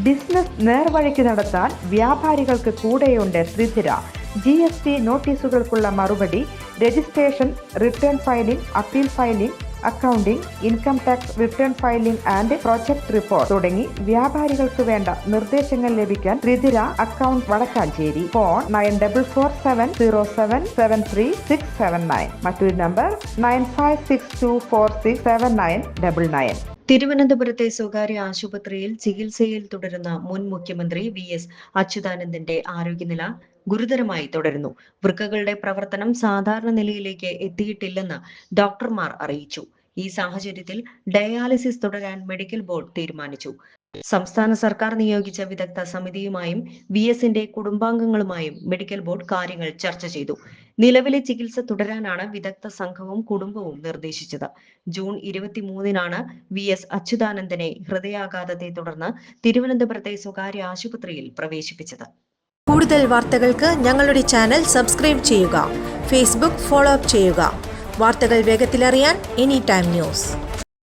Business നേർവഴിക്ക് നടത്താൻ വ്യാപാരികൾക്ക് കൂടെയുണ്ട് ശ്രീധര. GST നോട്ടീസുകൾക്കുള്ള മറുപടി, registration, return filing, appeal filing, accounting, income tax return filing and project report തുടങ്ങി വ്യാപാരികൾക്ക് വേണ്ട നിർദ്ദേശങ്ങൾ ലഭിക്കാൻ ശ്രീധര അക്കൗണ്ട് വടക്കാഞ്ചേരി. ഫോൺ 9447077369. മറ്റൊരു നമ്പർ 9562467999. തിരുവനന്തപുരത്തെ സ്വകാര്യ ആശുപത്രിയിൽ ചികിത്സയിൽ തുടരുന്ന മുൻ മുഖ്യമന്ത്രി VS അച്യുതാനന്ദന്റെ ആരോഗ്യനില ഗുരുതരമായി തുടരുന്നു. വൃക്കകളുടെ പ്രവർത്തനം സാധാരണ നിലയിലേക്ക് എത്തിയിട്ടില്ലെന്ന് ഡോക്ടർമാർ അറിയിച്ചു. ഈ സാഹചര്യത്തിൽ ഡയാലിസിസ് തുടരാൻ മെഡിക്കൽ ബോർഡ് തീരുമാനിച്ചു. സംസ്ഥാന സർക്കാർ നിയോഗിച്ച വിദഗ്ധ സമിതിയുമായും VSന്റെ കുടുംബാംഗങ്ങളുമായും മെഡിക്കൽ ബോർഡ് കാര്യങ്ങൾ ചർച്ച ചെയ്തു. നിലവിലെ ചികിത്സ തുടരാനാണ് വിദഗ്ധ സംഘവും കുടുംബവും നിർദ്ദേശിച്ചത്. ജൂൺ 23-നാണ് VS അച്യുതാനന്ദനെ ഹൃദയാഘാതത്തെ തുടർന്ന് തിരുവനന്തപുരത്തെ സ്വകാര്യ ആശുപത്രിയിൽ പ്രവേശിപ്പിച്ചത്. കൂടുതൽ വാർത്തകൾക്ക് ഞങ്ങളുടെ ചാനൽ സബ്സ്ക്രൈബ് ചെയ്യുക. ഫേസ്ബുക്ക് ഫോളോ അപ്പ് ചെയ്യുക. വാർത്തകൾ വേഗത്തിലറിയാൻ Anytime News.